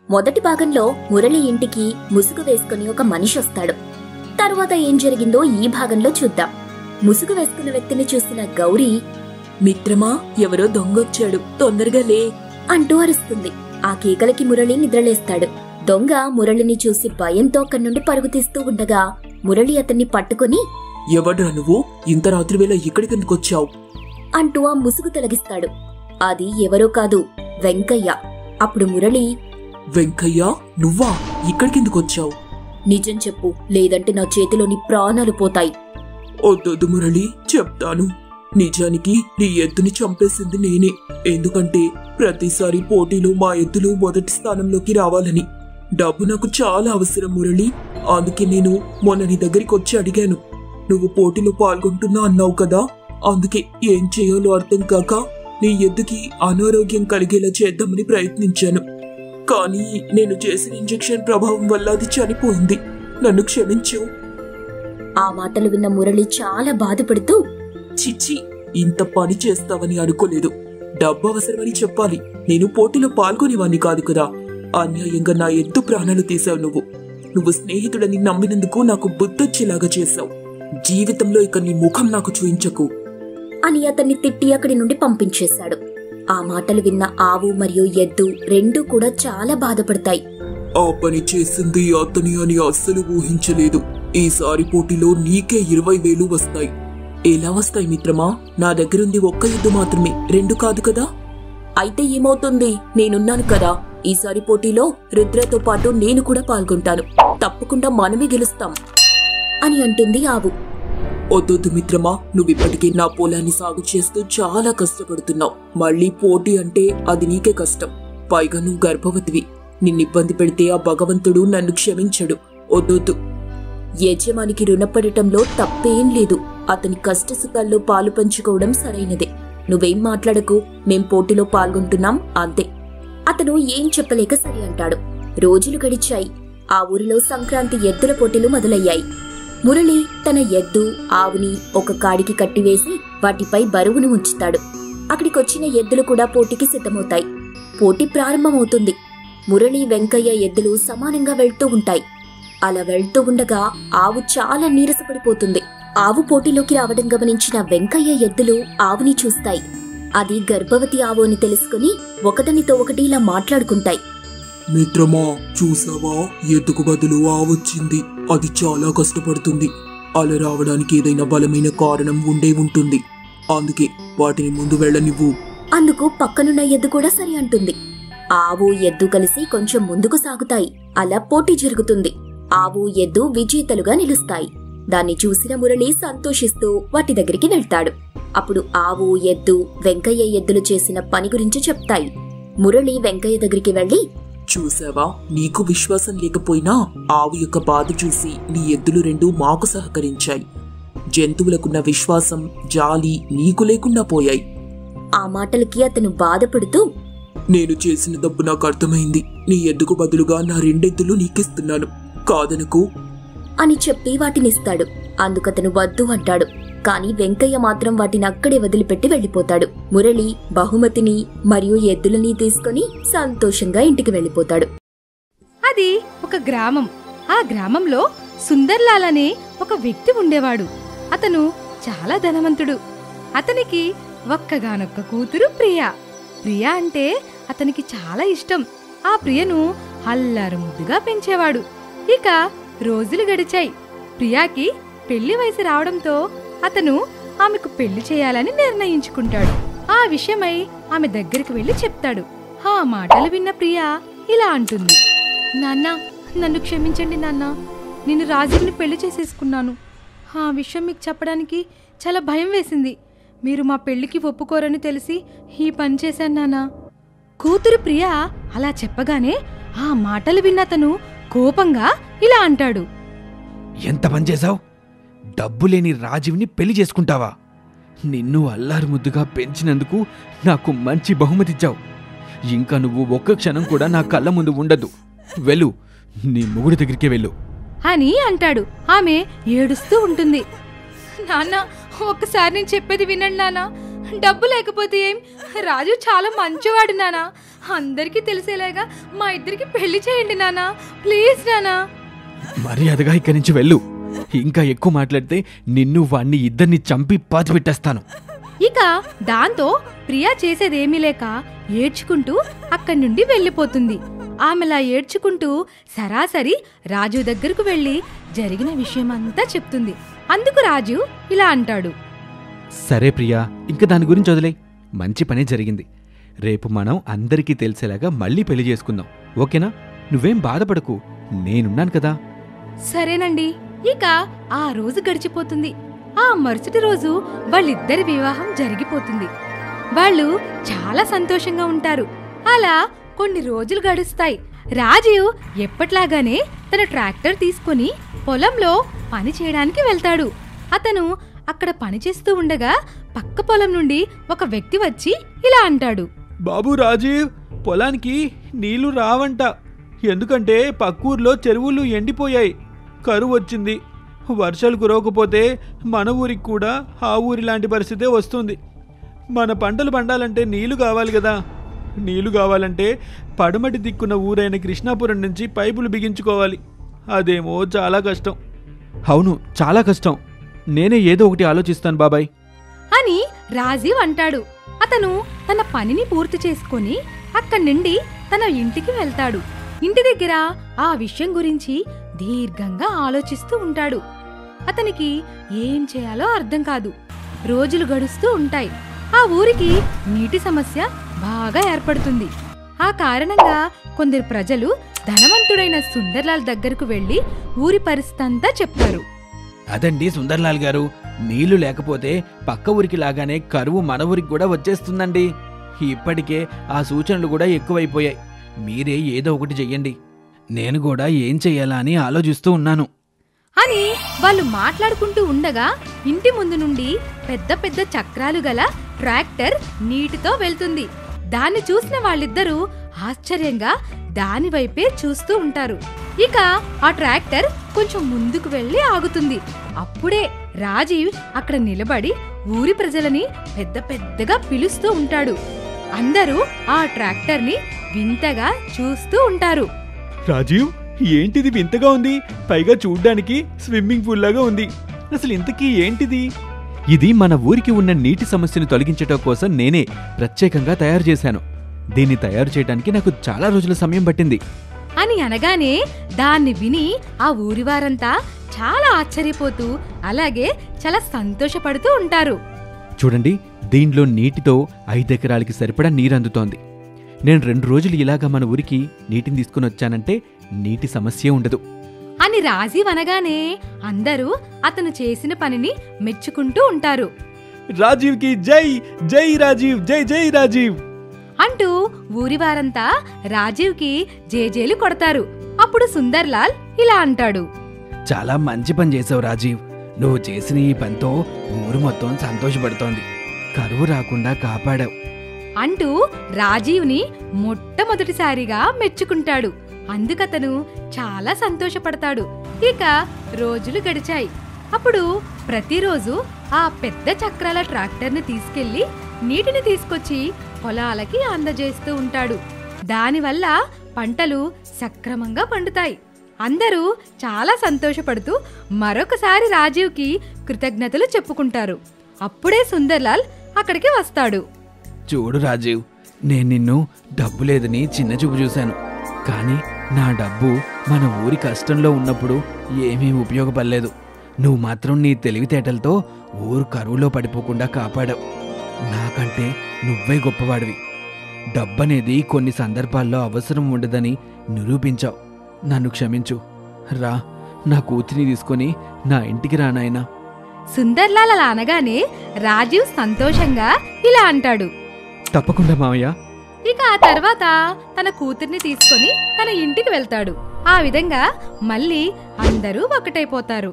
మొదటి భాగంలో మురళి ఇంటికి ముసుగు వేసుకుని ఒక మనిషి వస్తాడు. తరువాత ఏం జరిగిందో ఈ భాగంలో చూద్దాం. ముసుగు వేసుకున్న వ్యక్తిని చూసిన గౌరీ, మిత్రమా, ఎవరో దొంగొచ్చాడు, తొందరగా లే అంటూ అరుస్తుంది. ఆ కేకలకి మురళి నిద్రలేస్తాడు. దొంగ మురళిని చూసి భయంతో అక్కడి నుండి పరుగు తీస్తూ ఉండగా మురళి అతన్ని పట్టుకుని, ఎవడ్రా నువ్వు, ఇంత రాత్రివేళ ఇక్కడికెందుకొచ్చావు అంటూ ఆ ముసుగు తొలగిస్తాడు. అది ఎవరో కాదు, వెంకయ్య. అప్పుడు మురళి, వెంకయ్య నువ్వా, ఇక్కడికెందుకొచ్చావు? నిజం చెప్పు, లేదంటే నా చేతిలోని ప్రాణాలు పోతాయి. వద్దొద్దు మురళి, చెప్తాను. నిజానికి నీ ఎద్దుని చంపేసింది నేనే. ఎందుకంటే ప్రతిసారి పోటీలో మా ఎద్దులు మొదటి స్థానంలోకి రావాలని. డబ్బు నాకు చాలా అవసరం మురళి. అందుకే నేను మొన్న నీ దగ్గరికి వచ్చి అడిగాను. నువ్వు పోటీలో పాల్గొంటున్నా అన్నావు కదా, అందుకే ఏం చేయాలో అర్థం కాక నీ ఎద్దుకి అనారోగ్యం కలిగేలా చేద్దామని ప్రయత్నించాను. కానీ నేను చేసిన ఇంజెక్షన్ ప్రభావం వల్ల అది చనిపోయింది. నన్ను క్షమించు. ఆ మాటలు విన్న మురళి చాలా బాధపడుతూ, చిచ్చి, ఇంత పని చేస్తావని అనుకోలేదు. డబ్బు అవసరమని చెప్పాలి. నేను పోటీలో పాల్గొనేవాణ్ణి కాదు కదా. అన్యాయంగా నా ఎద్దు ప్రాణాలు తీసావు నువ్వు స్నేహితుడని నమ్మినందుకు నాకు బుద్ధొచ్చేలాగా చేశావు. జీవితంలో ఇక నీ ముఖం నాకు చూయించకు అని అతన్ని తిట్టి అక్కడి నుండి పంపించేశాడు. ఆ మాటలు విన్న ఆవు మరియు ఎద్దు రెండూ కూడా చాలా బాధపడతాయి. ఆ పని చేసింది అతని అని అస్సలు ఊహించలేదు. ఈసారి పోటీలో నీకే 20,000 వస్తాయి. ఎలా వస్తాయి మిత్రమా? నా దగ్గరుంది ఒక్క ఎద్దు మాత్రమే, 2 కాదు కదా. అయితే ఏమవుతుంది, నేనున్నాను కదా. ఈసారి పోటీలో రుద్రతో పాటు నేను కూడా పాల్గొంటాను. తప్పకుండా మనమే గెలుస్తాం అని అంటుంది ఆవు. వద్దొద్దు మిత్రమా, నువ్విప్పటికే నా పొలాన్ని సాగు చేస్తూ చాలా కష్టపడుతున్నావు. మళ్ళీ పోటీ అంటే అది నీకే కష్టం. పైగా నువ్వు గర్భవతివి. నిన్నిబ్బంది పెడితే ఆ భగవంతుడు నన్ను క్షమించడు. వద్దొద్దు. యజమానికి రుణపడటంలో తప్పేం లేదు. అతని కష్టసుఖాల్లో పాలు పంచుకోవడం సరైనదే. నువ్వేం మాట్లాడకు, మేం పోటీలో పాల్గొంటున్నాం అంతే. అతను ఏం చెప్పలేక సరి అంటాడు. రోజులు గడిచాయి. ఆ ఊరిలో సంక్రాంతి ఎద్దుల పోటీలు మొదలయ్యాయి. మురళి తన ఎద్దు, ఆవుని ఒక కాడికి కట్టివేసి వాటిపై బరువును ఉంచుతాడు. అక్కడికొచ్చిన ఎద్దులు కూడా పోటీకి సిద్ధమవుతాయి. పోటీ ప్రారంభమవుతుంది. మురళి, వెంకయ్య ఎద్దులు సమానంగా వెళ్తూ ఉంటాయి. అలా వెళ్తూ ఉండగా ఆవు చాలా నీరసపడిపోతుంది. ఆవు పోటీలోకి రావడం గమనించిన వెంకయ్య ఎద్దులు ఆవుని చూస్తాయి. అది గర్భవతి ఆవు అని తెలుసుకుని ఒకదానితో ఒకటి ఇలా మాట్లాడుకుంటాయి. మిత్రమా, చూసావా, ఎద్దుకు బదులు ఆవొచ్చింది. అది చాలా కష్టపడుతుంది. అలా రావడానికి ఏదైనా బలమైన కారణం ఉండే ఉంటుంది. అందుకే వాటిని ముందు వెళ్ళనివ్వు. అందుకు పక్కనున్న ఎద్దు కూడా సరి అంటుంది. ఆవు ఎద్దు కలిసి కొంచెం ముందుకు సాగుతాయి. అలా పోటీ జరుగుతుంది. ఆవు ఎద్దు విజేతలుగా నిలుస్తాయి. దాన్ని చూసిన మురళి సంతోషిస్తూ వాటి దగ్గరికి వెళ్తాడు. అప్పుడు ఆవు, ఎద్దు, వెంకయ్య ఎద్దులు చేసిన పని గురించి చెప్తాయి. మురళి వెంకయ్య దగ్గరికి వెళ్లి, చూసావా, నీకు విశ్వాసం లేకపోయినా ఆవు యొక్క బాధ చూసి నీ ఎద్దులు 2 మాకు సహకరించాయి. జంతువులకున్న విశ్వాసం, జాలి నీకు లేకుండా పోయాయి. ఆ మాటలకి అతను బాధపడుతూ, నేను చేసిన తప్పు నాకు అర్థమైంది. నీ ఎద్దుకు బదులుగా నా 2 ఎద్దులు నీకిస్తున్నాను, కాదనకు అని చెప్పి వాటినిస్తాడు. అందుకతను వద్దు అంటాడు. కాని వెంకయ్య మాత్రం వాటిని అక్కడే వదిలిపెట్టి వెళ్లిపోతాడు. మురళి బహుమతిని మరియు ఎద్దులని తీసుకుని సంతోషంగా ఇంటికి వెళ్లిపోతాడు. అది ఒక గ్రామం. ఆ గ్రామంలో సుందర్లాల్ అనే ఒక వ్యక్తి ఉండేవాడు. అతను చాలా ధనవంతుడు. అతనికి ఒక్కగానొక్క కూతురు ప్రియా. ప్రియా అంటే అతనికి చాలా ఇష్టం. ఆ ప్రియను అల్లారు ముద్దుగా పెంచేవాడు. ఇక రోజులు గడిచాయి. ప్రియాకి పెళ్లి వయసు రావడంతో అతను ఆమెకు పెళ్లి చేయాలని నిర్ణయించుకుంటాడు. ఆ విషయమై ఆమె దగ్గరికి వెళ్లి చెప్తాడు. ఆ మాటలు విన్న ప్రియా ఇలా అంటుంది. నాన్నా, నన్ను క్షమించండి నాన్నా. నేను రాజీవ్ని పెళ్లి చేసేసుకున్నాను. ఆ విషయం మీకు చెప్పడానికి చాలా భయం వేసింది. మీరు మా పెళ్లికి ఒప్పుకోరని తెలిసి ఈ పని చేశాను నాన్నా. కూతురు ప్రియా అలా చెప్పగానే ఆ మాటలు విన్న అతను కోపంగా ఇలా అంటాడు. ఎంత పని చేశావు? డబ్బు లేని రాజీవ్ని పెళ్లి చేసుకుంటావా? నిన్ను అల్లారు ముద్దుగా పెంచినందుకు నాకు మంచి బహుమతిచ్చావు. ఇంకా నువ్వు ఒక్క క్షణం కూడా నా కళ్ళ ముందు ఉండదు. వెళ్ళు, నీ మొగుడి దగ్గరికి వెళ్ళు అని అంటాడు. ఆమె ఏడుస్తూ ఉంటుంది. నాన్న, ఒక్కసారి నేను చెప్పేది వినండి నాన్న. డబ్బు లేకపోతే ఏం? రాజు చాలా మంచివాడు నానా. అందరికీ తెలిసేలాగా మా ఇద్దరికి పెళ్లి చేయండి నానా, ప్లీజ్ నానా. మర్యాదగా ఇక్కడి నుంచి వెళ్ళు. ఇంకా ఎక్కువ మాట్లాడితే నిన్ను వాణ్ణి ఇద్దరిని చంపి పాతిపెట్టేస్తాను. ఇక దాంతో ప్రియా చేసేదేమీ లేక ఏడ్చుకుంటూ అక్కడి నుండి వెళ్ళిపోతుంది. ఆమెలా ఏడ్చుకుంటూ సరాసరి రాజు దగ్గరకు వెళ్ళి జరిగిన విషయమంతా చెప్తుంది. అందుకు రాజు ఇలా అంటాడు, సరే ప్రియా, ఇంక దాని గురించి వదిలే. మంచి పనే జరిగింది. రేపు మనం అందరికీ తెలిసేలాగా మళ్ళీ పెళ్లి చేసుకుందాం, ఓకేనా? నువ్వేం బాధపడకు, నేనున్నాను కదా. సరేనండి. ఇక ఆ రోజు గడిచిపోతుంది. ఆ మరుసటి రోజు వాళ్ళిద్దరి వివాహం జరిగిపోతుంది. వాళ్ళు చాలా సంతోషంగా ఉంటారు. అలా కొన్ని రోజులు గడుస్తాయి. రాజీవ్ ఎప్పట్లాగానే తన ట్రాక్టర్ తీసుకుని పొలంలో పని చేయడానికి వెళ్తాడు. అతను అక్కడ పనిచేస్తూ ఉండగా పక్క పొలం నుండి ఒక వ్యక్తి వచ్చి ఇలా అంటాడు, బాబు రాజీవ్, పొలానికి నీళ్లు రావంట. ఎందుకంటే పక్కూర్లో చెరువులు ఎండిపోయాయి, కరువు వచ్చింది. వర్షాలు కురవకపోతే మన ఊరికి కూడా ఆ ఊరి లాంటి పరిస్థితే వస్తుంది. మన పంటలు పండాలంటే నీళ్లు కావాలి కదా. నీళ్లు కావాలంటే పడమటి దిక్కున్న ఊరైన కృష్ణాపురం నుంచి పైపులు బిగించుకోవాలి. అదేమో చాలా కష్టం. అవును, చాలా కష్టం. నేనే ఏదో ఒకటి ఆలోచిస్తాను బాబాయ్ అని రాజీవ్ అంటాడు. అతను తన పనిని పూర్తి చేసుకుని అక్కడి నుండి తన ఇంటికి వెళ్తాడు. ఇంటి దగ్గర ఆ విషయం గురించి దీర్ఘంగా ఆలోచిస్తూ ఉంటాడు. అతనికి ఏం చేయాలో అర్థం కాదు. రోజులు గడుస్తూ ఉంటాయి. ఆ ఊరికి నీటి సమస్య బాగా ఏర్పడుతుంది. ఆ కారణంగా కొందరు ప్రజలు ధనవంతుడైన సుందర్లాల్ దగ్గరకు వెళ్లి ఊరి పరిస్థితి అంతా చెప్తారు. అదండి సుందర్లాల్ గారు, నీళ్లు లేకపోతే పక్క ఊరికి లాగానే కరువు మన ఊరికి కూడా వచ్చేస్తుందండి. ఇప్పటికే ఆ సూచనలు కూడా ఎక్కువైపోయాయి. మీరే ఏదో ఒకటి చెయ్యండి. నేను కూడా ఏం చెయ్యాలా అని ఆలోచిస్తూ ఉన్నాను అని వాళ్ళు మాట్లాడుకుంటూ ఉండగా ఇంటి ముందు నుండి పెద్ద పెద్ద చక్రాలు గల ట్రాక్టర్ నీటితో వెళ్తుంది. దాన్ని చూసిన వాళ్ళిద్దరూ ఆశ్చర్యంగా దానివైపే చూస్తూ ఉంటారు. ఇక ఆ ట్రాక్టర్ కొంచెం ముందుకు వెళ్లి ఆగుతుంది. అప్పుడే రాజీవ్ అక్కడ నిలబడి ఊరి ప్రజలని పెద్ద పెద్దగా పిలుస్తూ ఉంటాడు. అందరూ ఆ ట్రాక్టర్ని వింతగా చూస్తూ ఉంటారు. రాజీవ్, ఏంటిది వింతగా ఉంది? పైగా చూడ్డానికి స్విమ్మింగ్ పూల్ లాగా ఉంది. అసలు ఇంతకీ ఏంటిది? ఇది మన ఊరికి ఉన్న నీటి సమస్యను తొలగించడం కోసం నేనే ప్రత్యేకంగా తయారు చేశాను. దీన్ని తయారు చేయడానికి నాకు చాలా రోజుల సమయం పట్టింది అని అనగానే దాన్ని విని ఆ ఊరివారంతా చాలా ఆశ్చర్యపోతూ అలాగే చాలా సంతోషపడుతూ ఉంటారు. చూడండి, దీనిలో నీటితో 5 ఎకరాలకి సరిపడా నీరందుతోంది. నేను 2 రోజులు ఇలాగా మన ఊరికి నీటిని తీసుకుని వచ్చానంటే నీటి సమస్యే ఉండదు అని రాజీవ్ అనగానే అందరూ అతను చేసిన పనిని మెచ్చుకుంటూ ఉంటారు. రాజీవ్కి జై, జై రాజీవ్, జై జై రాజీవ్ అంటూ ఊరివారంతా రాజీవ్కి జేజేలు కొడతారు. అప్పుడు సుందర్లాల్ ఇలా అంటాడు, చాలా మంచి పని చేసావు రాజీవ్. నువ్వు చేసిన ఈ పనితో ఊరు మొత్తం సంతోషపడుతోంది. కరువు రాకుండా కాపాడావు అంటూ రాజీవ్ని మొట్టమొదటిసారిగా మెచ్చుకుంటాడు. అందుకతను చాలా సంతోషపడతాడు. ఇక రోజులు గడిచాయి. అప్పుడు ప్రతిరోజు ఆ పెద్ద చక్రాల ట్రాక్టర్ని తీసుకెళ్లి నీటిని తీసుకొచ్చి పొలాలకి అందజేస్తూ ఉంటాడు. దానివల్ల పంటలు సక్రమంగా పండుతాయి. అందరూ చాలా సంతోషపడుతూ మరొకసారి రాజీవ్కి కృతజ్ఞతలు చెప్పుకుంటారు. అప్పుడే సుందర్లాల్ అక్కడికి వస్తాడు. చూడు రాజీవ్, నేను నిన్ను డబ్బు లేదని చిన్న చూపు చూశాను. కానీ నా డబ్బు మన ఊరి కష్టంలో ఉన్నప్పుడు ఏమీ ఉపయోగపడలేదు. నువ్వు మాత్రం నీ తెలివితేటలతో ఊరు కరువులో పడిపోకుండా కాపాడావు. నాకంటే నువ్వే గొప్పవాడివి. డబ్బనేది కొన్ని సందర్భాల్లో అవసరం ఉండదని నిరూపించావు. నన్ను క్షమించు. రా, నా కూతురిని తీసుకొని నా ఇంటికి రా నాయనా. సుందర్లాల్ అలా అనగానే రాజీవ్ సంతోషంగా ఇలా అంటాడు, తప్పకుండా మావయ్య. ఇక ఆ తర్వాత తన కూతుర్ని తీసుకొని తన ఇంటికి వెళ్తాడు. ఆ విధంగా మళ్ళీ అందరూ ఒకటైపోతారు.